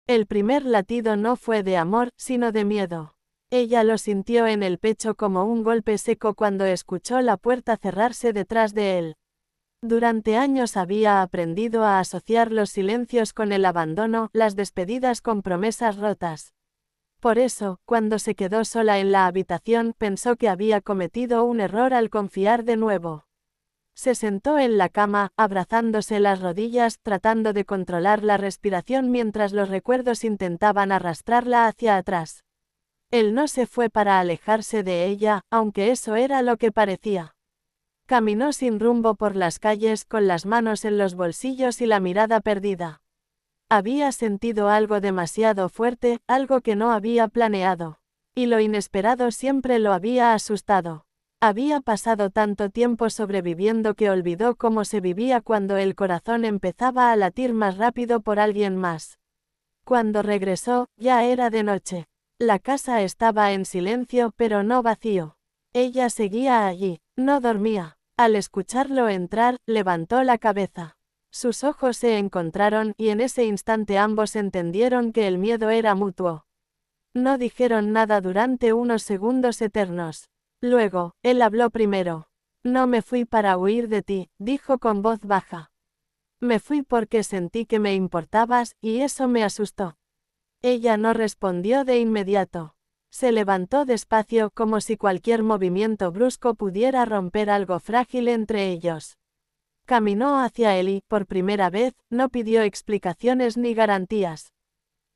El primer latido no fue de amor, sino de miedo. Ella lo sintió en el pecho como un golpe seco cuando escuchó la puerta cerrarse detrás de él. Durante años había aprendido a asociar los silencios con el abandono, las despedidas con promesas rotas. Por eso, cuando se quedó sola en la habitación, pensó que había cometido un error al confiar de nuevo. Se sentó en la cama, abrazándose las rodillas, tratando de controlar la respiración mientras los recuerdos intentaban arrastrarla hacia atrás. Él no se fue para alejarse de ella, aunque eso era lo que parecía. Caminó sin rumbo por las calles, con las manos en los bolsillos y la mirada perdida. Había sentido algo demasiado fuerte, algo que no había planeado. Y lo inesperado siempre lo había asustado. Había pasado tanto tiempo sobreviviendo que olvidó cómo se vivía cuando el corazón empezaba a latir más rápido por alguien más. Cuando regresó, ya era de noche. La casa estaba en silencio, pero no vacío. Ella seguía allí, no dormía. Al escucharlo entrar, levantó la cabeza. Sus ojos se encontraron y en ese instante ambos entendieron que el miedo era mutuo. No dijeron nada durante unos segundos eternos. Luego, él habló primero. No me fui para huir de ti, dijo con voz baja. Me fui porque sentí que me importabas, y eso me asustó. Ella no respondió de inmediato. Se levantó despacio como si cualquier movimiento brusco pudiera romper algo frágil entre ellos. Caminó hacia él y, por primera vez, no pidió explicaciones ni garantías.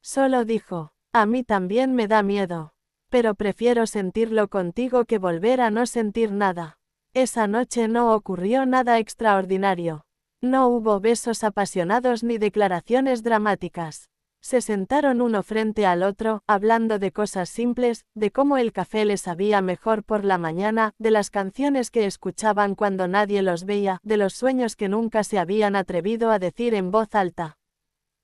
Solo dijo, a mí también me da miedo. Pero prefiero sentirlo contigo que volver a no sentir nada. Esa noche no ocurrió nada extraordinario. No hubo besos apasionados ni declaraciones dramáticas. Se sentaron uno frente al otro, hablando de cosas simples, de cómo el café les sabía mejor por la mañana, de las canciones que escuchaban cuando nadie los veía, de los sueños que nunca se habían atrevido a decir en voz alta.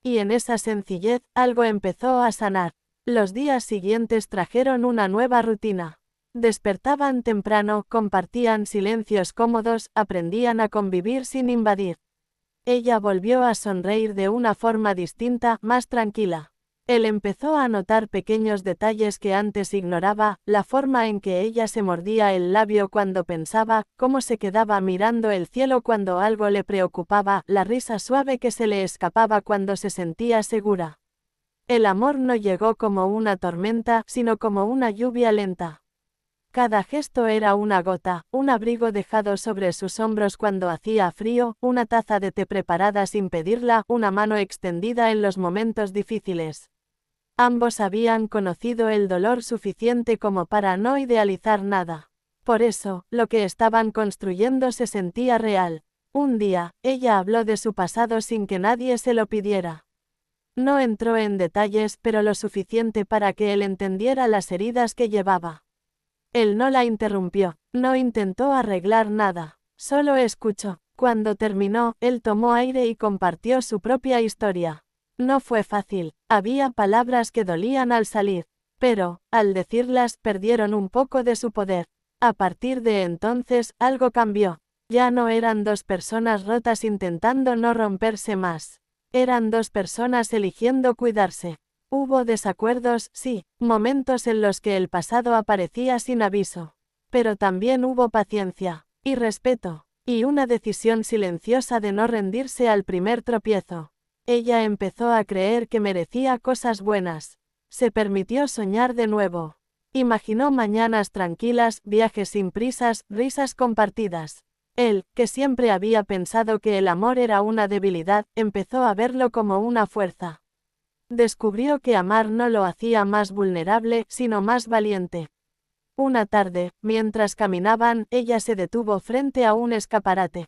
Y en esa sencillez, algo empezó a sanar. Los días siguientes trajeron una nueva rutina. Despertaban temprano, compartían silencios cómodos, aprendían a convivir sin invadir. Ella volvió a sonreír de una forma distinta, más tranquila. Él empezó a notar pequeños detalles que antes ignoraba, la forma en que ella se mordía el labio cuando pensaba, cómo se quedaba mirando el cielo cuando algo le preocupaba, la risa suave que se le escapaba cuando se sentía segura. El amor no llegó como una tormenta, sino como una lluvia lenta. Cada gesto era una gota, un abrigo dejado sobre sus hombros cuando hacía frío, una taza de té preparada sin pedirla, una mano extendida en los momentos difíciles. Ambos habían conocido el dolor suficiente como para no idealizar nada. Por eso, lo que estaban construyendo se sentía real. Un día, ella habló de su pasado sin que nadie se lo pidiera. No entró en detalles, pero lo suficiente para que él entendiera las heridas que llevaba. Él no la interrumpió, no intentó arreglar nada, solo escuchó. Cuando terminó, él tomó aire y compartió su propia historia. No fue fácil, había palabras que dolían al salir, pero, al decirlas, perdieron un poco de su poder. A partir de entonces, algo cambió. Ya no eran dos personas rotas intentando no romperse más. Eran dos personas eligiendo cuidarse. Hubo desacuerdos, sí, momentos en los que el pasado aparecía sin aviso. Pero también hubo paciencia, y respeto, y una decisión silenciosa de no rendirse al primer tropiezo. Ella empezó a creer que merecía cosas buenas. Se permitió soñar de nuevo. Imaginó mañanas tranquilas, viajes sin prisas, risas compartidas. Él, que siempre había pensado que el amor era una debilidad, empezó a verlo como una fuerza. Descubrió que amar no lo hacía más vulnerable, sino más valiente. Una tarde, mientras caminaban, ella se detuvo frente a un escaparate.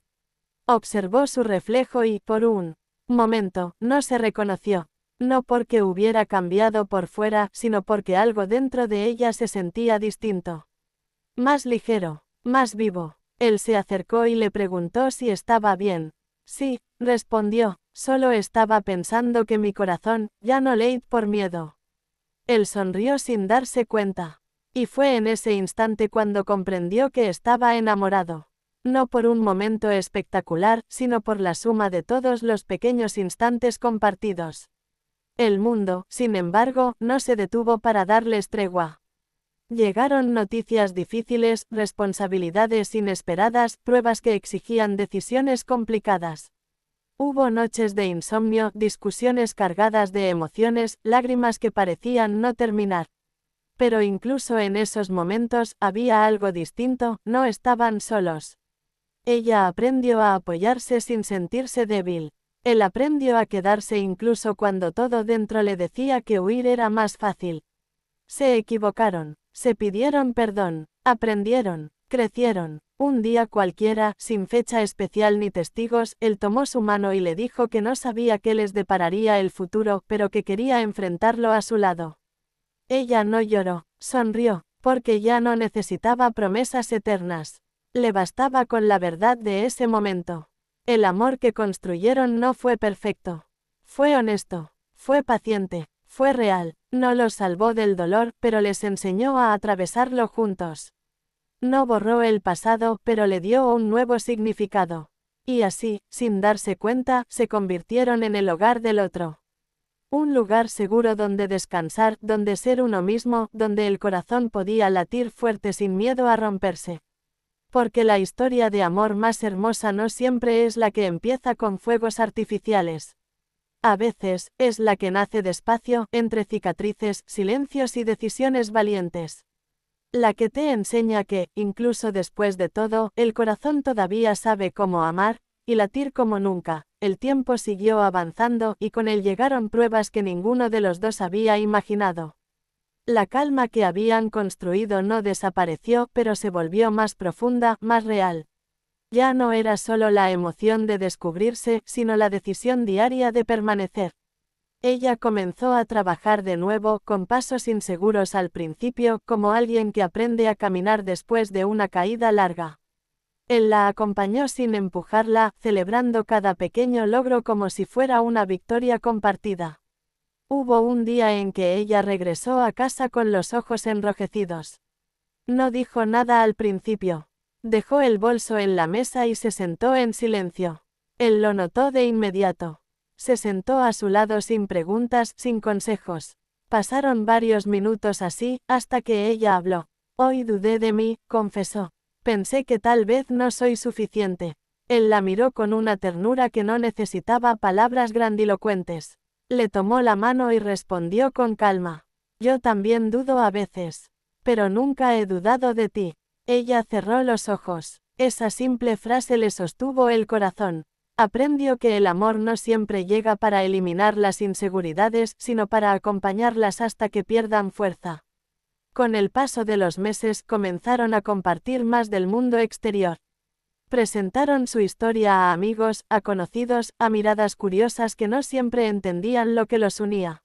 Observó su reflejo y, por un momento, no se reconoció. No porque hubiera cambiado por fuera, sino porque algo dentro de ella se sentía distinto. Más ligero, más vivo. Él se acercó y le preguntó si estaba bien. Sí, respondió. Solo estaba pensando que mi corazón ya no late por miedo. Él sonrió sin darse cuenta. Y fue en ese instante cuando comprendió que estaba enamorado. No por un momento espectacular, sino por la suma de todos los pequeños instantes compartidos. El mundo, sin embargo, no se detuvo para darles tregua. Llegaron noticias difíciles, responsabilidades inesperadas, pruebas que exigían decisiones complicadas. Hubo noches de insomnio, discusiones cargadas de emociones, lágrimas que parecían no terminar. Pero incluso en esos momentos, había algo distinto, no estaban solos. Ella aprendió a apoyarse sin sentirse débil. Él aprendió a quedarse incluso cuando todo dentro le decía que huir era más fácil. Se equivocaron, se pidieron perdón, aprendieron, crecieron. Un día cualquiera, sin fecha especial ni testigos, él tomó su mano y le dijo que no sabía qué les depararía el futuro, pero que quería enfrentarlo a su lado. Ella no lloró, sonrió, porque ya no necesitaba promesas eternas. Le bastaba con la verdad de ese momento. El amor que construyeron no fue perfecto. Fue honesto, fue paciente, fue real. No los salvó del dolor, pero les enseñó a atravesarlo juntos. No borró el pasado, pero le dio un nuevo significado. Y así, sin darse cuenta, se convirtieron en el hogar del otro. Un lugar seguro donde descansar, donde ser uno mismo, donde el corazón podía latir fuerte sin miedo a romperse. Porque la historia de amor más hermosa no siempre es la que empieza con fuegos artificiales. A veces, es la que nace despacio, entre cicatrices, silencios y decisiones valientes. La que te enseña que, incluso después de todo, el corazón todavía sabe cómo amar, y latir como nunca. El tiempo siguió avanzando, y con él llegaron pruebas que ninguno de los dos había imaginado. La calma que habían construido no desapareció, pero se volvió más profunda, más real. Ya no era solo la emoción de descubrirse, sino la decisión diaria de permanecer. Ella comenzó a trabajar de nuevo, con pasos inseguros al principio, como alguien que aprende a caminar después de una caída larga. Él la acompañó sin empujarla, celebrando cada pequeño logro como si fuera una victoria compartida. Hubo un día en que ella regresó a casa con los ojos enrojecidos. No dijo nada al principio. Dejó el bolso en la mesa y se sentó en silencio. Él lo notó de inmediato. Se sentó a su lado sin preguntas, sin consejos. Pasaron varios minutos así, hasta que ella habló. Hoy dudé de mí, confesó. Pensé que tal vez no soy suficiente. Él la miró con una ternura que no necesitaba palabras grandilocuentes. Le tomó la mano y respondió con calma. Yo también dudo a veces. Pero nunca he dudado de ti. Ella cerró los ojos. Esa simple frase le sostuvo el corazón. Aprendió que el amor no siempre llega para eliminar las inseguridades, sino para acompañarlas hasta que pierdan fuerza. Con el paso de los meses comenzaron a compartir más del mundo exterior. Presentaron su historia a amigos, a conocidos, a miradas curiosas que no siempre entendían lo que los unía.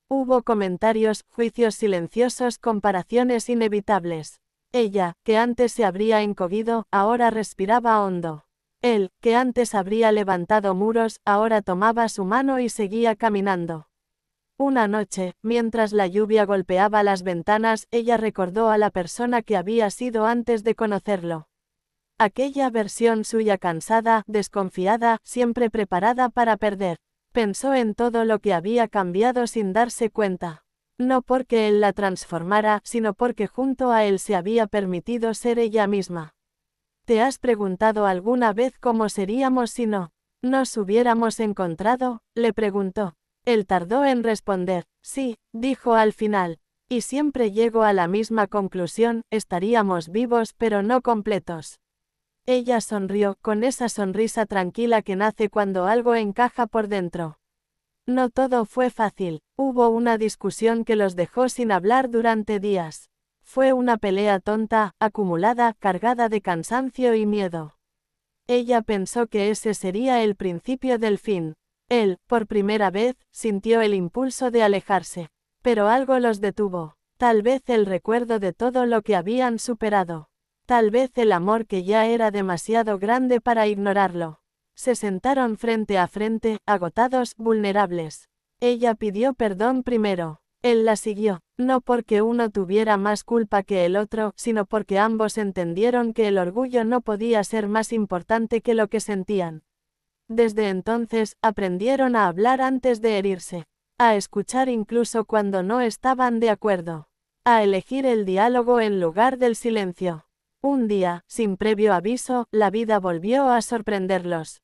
Hubo comentarios, juicios silenciosos, comparaciones inevitables. Ella, que antes se habría encogido, ahora respiraba hondo. Él, que antes habría levantado muros, ahora tomaba su mano y seguía caminando. Una noche, mientras la lluvia golpeaba las ventanas, ella recordó a la persona que había sido antes de conocerlo. Aquella versión suya cansada, desconfiada, siempre preparada para perder. Pensó en todo lo que había cambiado sin darse cuenta. No porque él la transformara, sino porque junto a él se había permitido ser ella misma. ¿Te has preguntado alguna vez cómo seríamos si no nos hubiéramos encontrado? Le preguntó. Él tardó en responder. Sí, dijo al final. Y siempre llego a la misma conclusión, estaríamos vivos pero no completos. Ella sonrió, con esa sonrisa tranquila que nace cuando algo encaja por dentro. No todo fue fácil. Hubo una discusión que los dejó sin hablar durante días. Fue una pelea tonta, acumulada, cargada de cansancio y miedo. Ella pensó que ese sería el principio del fin. Él, por primera vez, sintió el impulso de alejarse. Pero algo los detuvo. Tal vez el recuerdo de todo lo que habían superado. Tal vez el amor que ya era demasiado grande para ignorarlo. Se sentaron frente a frente, agotados, vulnerables. Ella pidió perdón primero. Él la siguió, no porque uno tuviera más culpa que el otro, sino porque ambos entendieron que el orgullo no podía ser más importante que lo que sentían. Desde entonces, aprendieron a hablar antes de herirse. a escuchar incluso cuando no estaban de acuerdo, a elegir el diálogo en lugar del silencio. Un día, sin previo aviso, la vida volvió a sorprenderlos.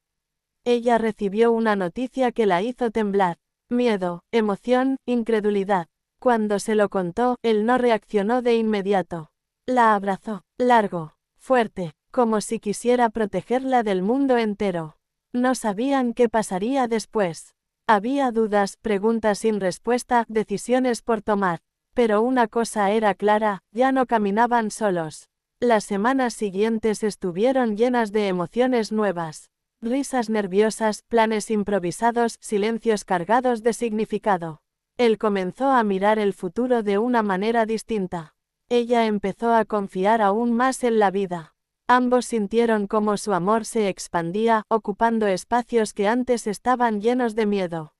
Ella recibió una noticia que la hizo temblar. Miedo, emoción, incredulidad. Cuando se lo contó, él no reaccionó de inmediato. La abrazó, largo, fuerte, como si quisiera protegerla del mundo entero. No sabían qué pasaría después. Había dudas, preguntas sin respuesta, decisiones por tomar. Pero una cosa era clara, ya no caminaban solos. Las semanas siguientes estuvieron llenas de emociones nuevas. Risas nerviosas, planes improvisados, silencios cargados de significado. Él comenzó a mirar el futuro de una manera distinta. Ella empezó a confiar aún más en la vida. Ambos sintieron cómo su amor se expandía, ocupando espacios que antes estaban llenos de miedo.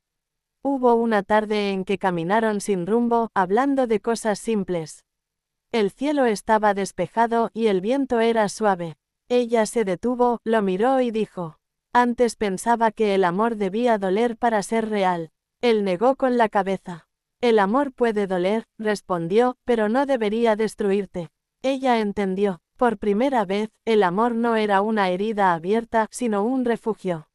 Hubo una tarde en que caminaron sin rumbo, hablando de cosas simples. El cielo estaba despejado y el viento era suave. Ella se detuvo, lo miró y dijo: antes pensaba que el amor debía doler para ser real. Él negó con la cabeza. El amor puede doler, respondió, pero no debería destruirte. Ella entendió. Por primera vez, el amor no era una herida abierta, sino un refugio.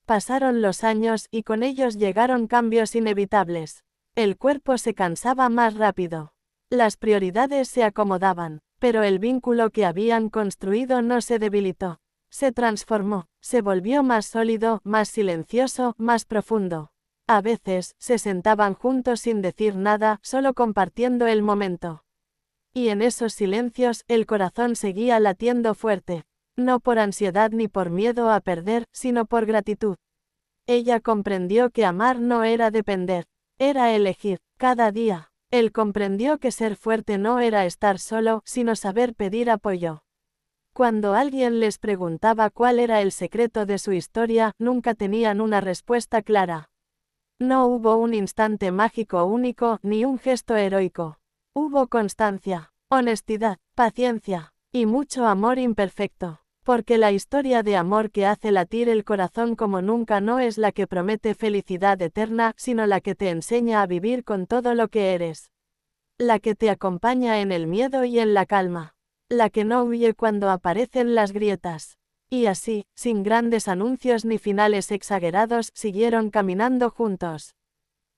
Pasaron los años y con ellos llegaron cambios inevitables. El cuerpo se cansaba más rápido. Las prioridades se acomodaban, pero el vínculo que habían construido no se debilitó. Se transformó, se volvió más sólido, más silencioso, más profundo. A veces, se sentaban juntos sin decir nada, solo compartiendo el momento. Y en esos silencios, el corazón seguía latiendo fuerte. No por ansiedad ni por miedo a perder, sino por gratitud. Ella comprendió que amar no era depender, era elegir, cada día. Él comprendió que ser fuerte no era estar solo, sino saber pedir apoyo. Cuando alguien les preguntaba cuál era el secreto de su historia, nunca tenían una respuesta clara. No hubo un instante mágico único, ni un gesto heroico. Hubo constancia, honestidad, paciencia, y mucho amor imperfecto. Porque la historia de amor que hace latir el corazón como nunca no es la que promete felicidad eterna, sino la que te enseña a vivir con todo lo que eres. La que te acompaña en el miedo y en la calma. La que no huye cuando aparecen las grietas. Y así, sin grandes anuncios ni finales exagerados, siguieron caminando juntos.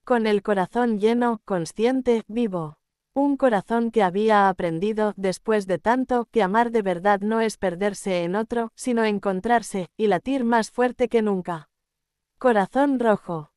Con el corazón lleno, consciente, vivo. Un corazón que había aprendido, después de tanto, que amar de verdad no es perderse en otro, sino encontrarse, y latir más fuerte que nunca. Corazón rojo.